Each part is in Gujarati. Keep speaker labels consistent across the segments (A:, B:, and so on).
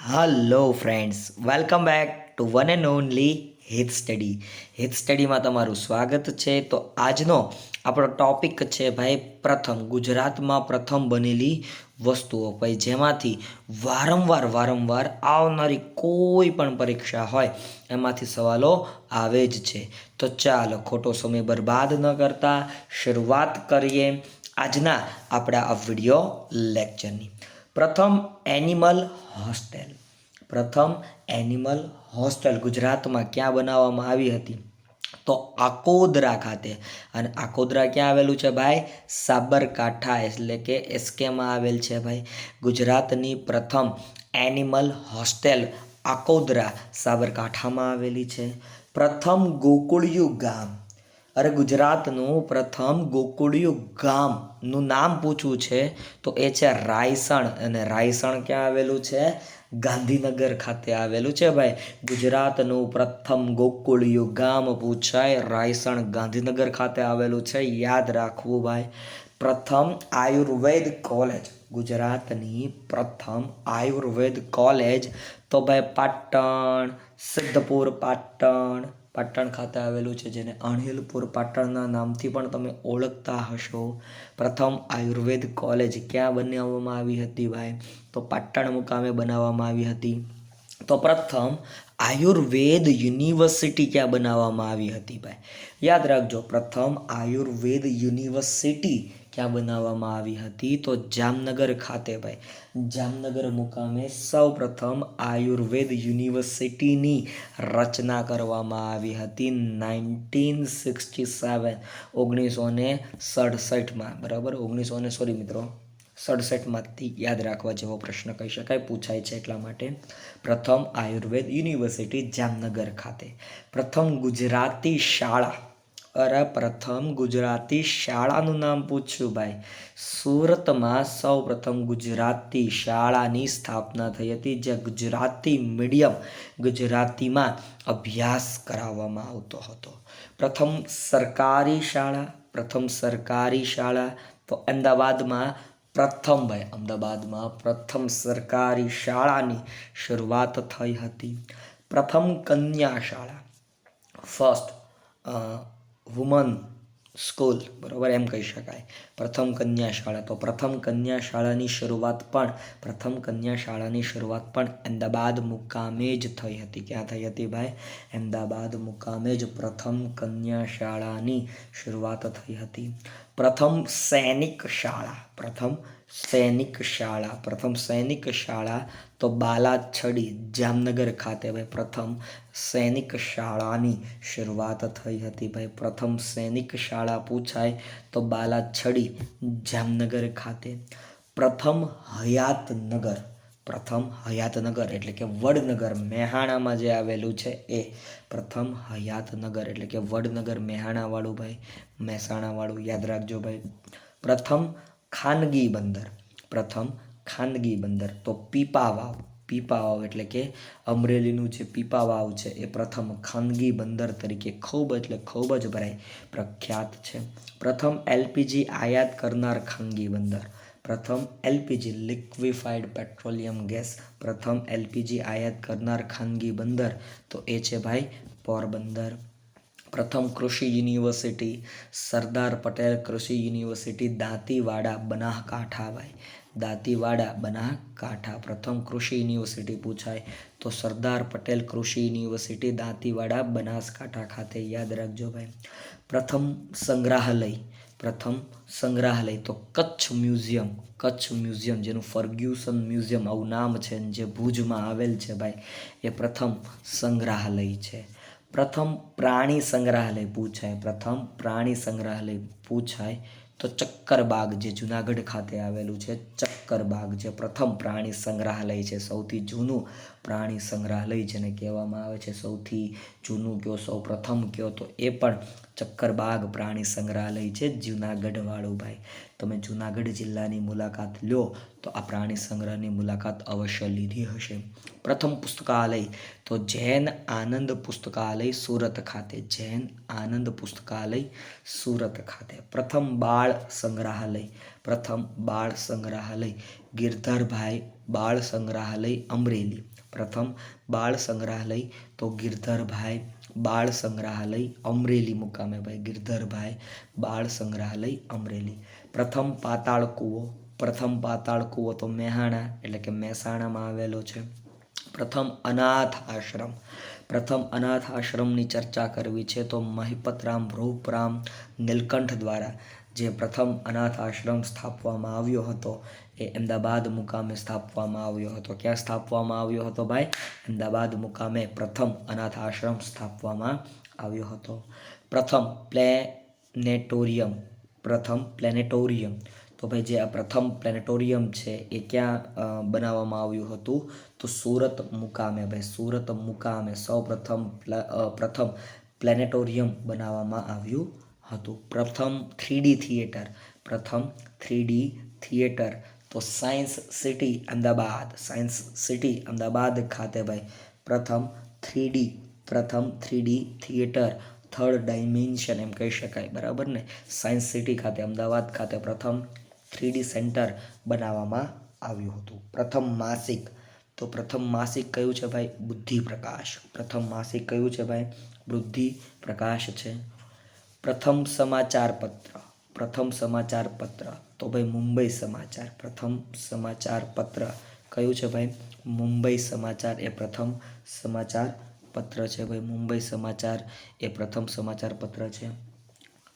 A: Hello friends, welcome back to one and only હિત સ્ટડી. હિત સ્ટડીમાં તમારું સ્વાગત છે. તો આજનો આપણો ટોપિક છે ભાઈ પ્રથમ, ગુજરાતમાં પ્રથમ બનેલી વસ્તુઓ, ભાઈ જેમાંથી વારંવાર આવનારી કોઈ પણ પરીક્ષા હોય એમાંથી સવાલો આવે જ છે. તો ચાલો ખોટો સમય બરબાદ ન કરતા શરૂઆત કરીએ આજના આપણા આ વિડીયો લેક્ચરની. પ્રથમ એનિમલ હોસ્ટેલ. પ્રથમ એનિમલ હોસ્ટેલ ગુજરાતમાં ક્યાં બનાવવામાં આવી હતી? તો આકોદરા ખાતે. અને આકોદરા ક્યાં આવેલું છે ભાઈ? સાબરકાંઠા એટલે કે એસકેમાં આવેલ છે ભાઈ. ગુજરાતની પ્રથમ એનિમલ હોસ્ટેલ આકોદરા સાબરકાંઠામાં આવેલી છે. પ્રથમ ગોકુળિયું ગામ. અરે ગુજરાતનું પ્રથમ ગોકુળિયું ગામનું નામ પૂછવું છે તો એ છે રાયસણ. અને રાયસણ ક્યાં આવેલું છે? ગાંધીનગર ખાતે આવેલું છે ભાઈ. ગુજરાતનું પ્રથમ ગોકુળિયું ગામ પૂછાય, રાયસણ ગાંધીનગર ખાતે આવેલું છે, યાદ રાખવું ભાઈ. પ્રથમ આયુર્વેદ કોલેજ, ગુજરાતની પ્રથમ આયુર્વેદ કોલેજ તો ભાઈ પાટણ, સિદ્ધપુર પાટણ ખાતે આવેલું છે, જેને અણહિલપુર પાટણના નામથી પણ તમે ઓળખતા હશો. પ્રથમ આયુર્વેદ કોલેજ ક્યાં બનાવવામાં આવી હતી ભાઈ? તો પાટણ મુકામે બનાવવામાં આવી હતી. તો પ્રથમ આયુર્વેદ યુનિવર્સિટી ક્યાં બનાવવામાં આવી હતી ભાઈ? યાદ રાખજો, પ્રથમ આયુર્વેદ યુનિવર્સિટી ક્યાં બનાવવામાં આવી હતી? તો જામનગર ખાતે ભાઈ. જામનગર મુકામે સૌ પ્રથમ આયુર્વેદ યુનિવર્સિટીની રચના કરવામાં આવી હતી 1967, 1967માં. બરાબર, 1967માંથી યાદ રાખવા જેવો પ્રશ્ન કહી શકાય, પૂછાય છે એટલા માટે. પ્રથમ આયુર્વેદ યુનિવર્સિટી જામનગર ખાતે. પ્રથમ ગુજરાતી શાળા. પ્રથમ ગુજરાતી શાળાનું નામ પૂછ્યું ભાઈ. સુરતમાં સૌ પ્રથમ ગુજરાતી શાળાની સ્થાપના થઈ હતી, જ્યાં ગુજરાતી મીડિયમ, ગુજરાતીમાં અભ્યાસ કરાવવામાં આવતો હતો. પ્રથમ સરકારી શાળા તો અમદાવાદમાં પ્રથમ સરકારી શાળાની શરૂઆત થઈ હતી. પ્રથમ કન્યા શાળા, ફર્સ્ટ વુમન સ્કૂલ, બરાબર એમ કહી શકાય. પ્રથમ કન્યા શાળા, તો પ્રથમ કન્યા શાળાની શરૂઆત પણ અમદાવાદ મુકામે જ થઈ હતી. ક્યાં થઈ હતી ભાઈ? અમદાવાદ મુકામે જ પ્રથમ કન્યા શાળાની શરૂઆત થઈ હતી. પ્રથમ સૈનિક શાળા તો બાલાછડી જામનગર ખાતે ભાઈ. પ્રથમ સૈનિક શાળાની શરૂઆત થઈ હતી ભાઈ. પ્રથમ સૈનિક શાળા પૂછાય તો બાલાછડી જામનગર ખાતે. પ્રથમ હયાતનગર એટલે કે વડનગર, મહેસાણામાં જે આવેલું છે એ. પ્રથમ હયાતનગર એટલે કે વડનગર, મહેસાણાવાળું ભાઈ, મહેસાણાવાળું યાદ રાખજો ભાઈ. પ્રથમ ખાનગી બંદર તો પીપાવાવ એટલે કે અમરેલીનું જે પીપાવાવ છે એ પ્રથમ ખાનગી બંદર તરીકે ખૂબ જ ભરાય પ્રખ્યાત છે. પ્રથમ એલપીજી આયાત કરનાર ખાનગી બંદર. પ્રથમ એલપીજી લિક્વિફાઈડ પેટ્રોલિયમ ગેસ, પ્રથમ એલપીજી આયાત કરનાર ખાનગી બંદર તો એ છે ભાઈ પોરબંદર. પ્રથમ કૃષિ યુનિવર્સિટી સરદાર પટેલ કૃષિ યુનિવર્સિટી, દાંતીવાડા, બનાસકાંઠા ભાઈ. દાંતીવાડા, બનાસકાંઠા. પ્રથમ કૃષિ યુનિવર્સિટી પૂછાય તો સરદાર પટેલ કૃષિ યુનિવર્સિટી, દાંતીવાડા, બનાસકાંઠા ખાતે, યાદ રાખજો ભાઈ. પ્રથમ સંગ્રહાલય તો કચ્છ મ્યુઝિયમ, જેનું ફર્ગ્યુસન મ્યુઝિયમ આવું નામ છે, જે ભુજમાં આવેલ છે ભાઈ, એ પ્રથમ સંગ્રહાલય છે. પ્રથમ પ્રાણી સંગ્રહાલય પૂછાય તો ચક્કરબાગ, જે જુનાગઢ ખાતે આવેલું છે. ચક્કરબાગ જે પ્રથમ પ્રાણી સંગ્રહાલય છે, સૌથી જૂનું પ્રાણી સંગ્રહાલય જેને કહેવામાં આવે છે, સૌથી જૂનું કયો, સૌ પ્રથમ કયો, તો એ પણ ચક્કરબાગ પ્રાણી સંગ્રહાલય છે, જુનાગઢવાળું ભાઈ. તમે જુનાગઢ જિલ્લાની મુલાકાત લો તો આ પ્રાણી સંગ્રહની મુલાકાત અવશ્ય લીધી હશે. પ્રથમ પુસ્તકાલય તો જૈન આનંદ પુસ્તકાલય સુરત ખાતે. જૈન આનંદ પુસ્તકાલય સુરત ખાતે. પ્રથમ બાળ સંગ્રહાલય. પ્રથમ બાળ સંગ્રહાલય ગિરધરભાઈ બાળ સંગ્રહાલય અમરેલી. પ્રથમ બાળ સંગ્રહાલય તો ગિરધરભાઈ બાળ સંગ્રહાલય અમરેલી મુકામે ભાઈ. ગિરધરભાઈ બાળ સંગ્રહાલય અમરેલી. પ્રથમ પાતાળ કૂવો. પ્રથમ પાતાળ કૂવો તો મેહાણા એટલે કે મહેસાણામાં આવેલો છે. પ્રથમ અનાથ આશ્રમ. પ્રથમ અનાથ આશ્રમની ચર્ચા કરવી છે તો મહિપતરામ રૂપરામ નીલકંઠ દ્વારા જે પ્રથમ અનાથ આશ્રમ સ્થાપવામાં આવ્યો હતો એ અમદાવાદ મુકામે સ્થાપવામાં આવ્યો હતો. ક્યાં સ્થાપવામાં આવ્યો હતો ભાઈ? અમદાવાદ મુકામે પ્રથમ અનાથ આશ્રમ સ્થાપવામાં આવ્યો હતો. પ્રથમ પ્લેનેટોરિયમ. પ્રથમ પ્લેનેટોરિયમ તો ભાઈ જે આ પ્રથમ પ્લેનેટોરિયમ છે એ ક્યાં બનાવવામાં આવ્યું હતું? તો સુરત મુકામે ભાઈ. સુરત મુકામે પ્રથમ પ્લેનેટોરિયમ બનાવવામાં આવ્યું હતું. પ્રથમ 3D થિયેટર. પ્રથમ 3D થિયેટર તો science city Ahmedabad. Science city Ahmedabad ખાતે ભાઈ પ્રથમ 3D થિયેટર થર્ડ ડાયમેન્શન એમ કહી શકાય, બરાબર ને. સાયન્સ સિટી ખાતે અમદાવાદ ખાતે પ્રથમ 3D સેન્ટર બનાવવામાં આવ્યું હતું. પ્રથમ માસિક તો પ્રથમ માસિક કયું છે ભાઈ? બુદ્ધિ પ્રકાશ. પ્રથમ માસિક કયું છે ભાઈ? બુદ્ધિ પ્રકાશ છે. પ્રથમ સમાચાર પત્ર. પ્રથમ સમાચાર પત્ર તો ભાઈ મુંબઈ સમાચાર. પ્રથમ સમાચાર પત્ર કયું છે ભાઈ? મુંબઈ સમાચાર એ પ્રથમ સમાચાર પત્ર છે ભાઈ. મુંબઈ સમાચાર એ પ્રથમ સમાચાર પત્ર છે.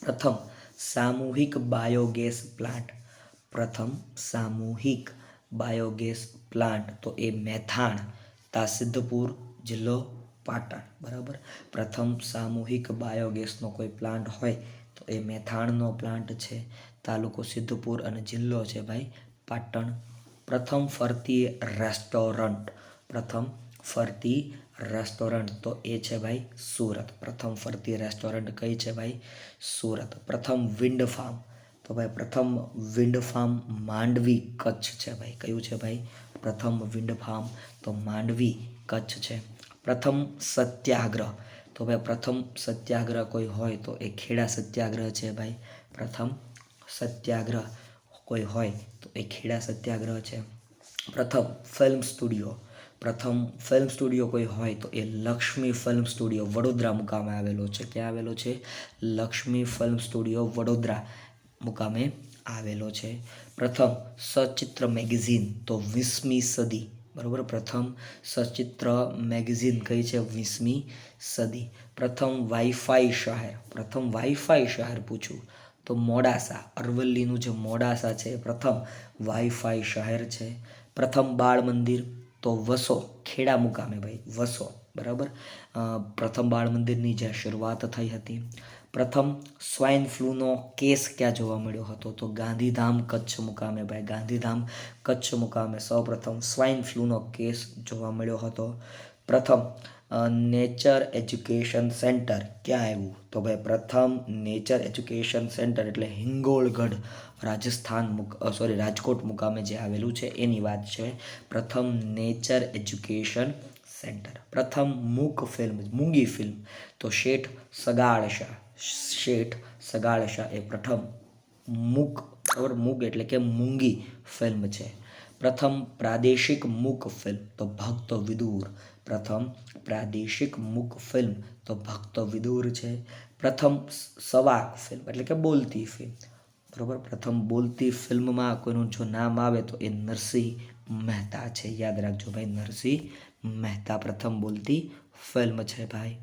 A: પ્રથમ સામૂહિક બાયોગેસ પ્લાન્ટ. પ્રથમ સામૂહિક બાયોગેસ પ્લાન્ટ તો એ મેથાણ, સિદ્ધપુર જિલ્લો પાટણ, બરાબર. પ્રથમ સામૂહિક બાયોગેસનો કોઈ પ્લાન્ટ હોય તો એ મેથાણનો પ્લાન્ટ છે. તાલુકો સિદ્ધપુર અને જિલ્લો છે ભાઈ પાટણ. પ્રથમ ફરતી રેસ્ટોરન્ટ. પ્રથમ ફરતી રેસ્ટોરન્ટ તો એ છે ભાઈ સુરત. પ્રથમ ફરતી રેસ્ટોરન્ટ કઈ છે ભાઈ? સુરત. પ્રથમ વિન્ડ ફાર્મ તો ભાઈ પ્રથમ વિન્ડ ફાર્મ માંડવી કચ્છ છે ભાઈ. કયું છે ભાઈ? પ્રથમ વિન્ડ ફાર્મ તો માંડવી કચ્છ છે. પ્રથમ સત્યાગ્રહ તો ભાઈ પ્રથમ સત્યાગ્રહ કોઈ હોય તો એ ખેડા સત્યાગ્રહ છે ભાઈ. પ્રથમ સત્યાગ્રહ કોઈ હોય તો એ ખેડા સત્યાગ્રહ છે. પ્રથમ ફિલ્મ સ્ટુડિયો. પ્રથમ ફિલ્મ સ્ટુડિયો કોઈ હોય તો એ લક્ષ્મી ફિલ્મ સ્ટુડિયો વડોદરા મુકામે આવેલો છે. ક્યાં આવેલો છે? લક્ષ્મી ફિલ્મ સ્ટુડિયો વડોદરા મુકામે આવેલો છે. પ્રથમ સચિત્ર મેગેઝિન તો 20મી સદી, બરાબર. પ્રથમ સચિત્ર મેગેઝિન કઈ છે? 20મી સદી. પ્રથમ વાઈફાઈ શહેર. પ્રથમ વાઈફાઈ શહેર પૂછું તો મોડાસા. અરવલ્લીનું જે મોડાસા છે એ પ્રથમ વાઈફાઈ શહેર છે. પ્રથમ બાળ મંદિર તો વસો, ખેડા મુકામે ભાઈ વસો, બરાબર. પ્રથમ બાળ મંદિરની જ્યાં શરૂઆત થઈ હતી. પ્રથમ સ્વાઇન ફ્લૂનો કેસ ક્યાં જોવા મળ્યો હતો? તો ગાંધીધામ કચ્છ મુકામે ભાઈ. ગાંધીધામ કચ્છ મુકામે સૌપ્રથમ સ્વાઇન ફ્લૂનો કેસ જોવા મળ્યો હતો. પ્રથમ નેચર એજ્યુકેશન સેન્ટર ક્યાં આવ્યું? તો ભાઈ પ્રથમ નેચર એજ્યુકેશન સેન્ટર એટલે હિંગોળગઢ રાજકોટ મુકામે જે આવેલું છે એની વાત છે. પ્રથમ નેચર એજ્યુકેશન સેન્ટર. પ્રથમ મૂંગી ફિલ્મ તો શેઠ સગાળ શાહ. શેઠ સગાળ શાહ એ પ્રથમ મૂક એટલે કે મૂંગી ફિલ્મ છે. પ્રથમ પ્રાદેશિક મૂક ફિલ્મ તો ભક્ત વિદુર. પ્રથમ પ્રાદેશિક મૂક ફિલ્મ તો ભક્ત વિદુર છે. પ્રથમ સવાક ફિલ્મ એટલે કે બોલતી ફિલ્મ, બરાબર. પ્રથમ બોલતી ફિલ્મમાં કોઈનું જો નામ આવે તો એ નરસિંહ મહેતા છે. યાદ રાખજો ભાઈ, નરસિંહ મહેતા પ્રથમ બોલતી ફિલ્મ છે ભાઈ.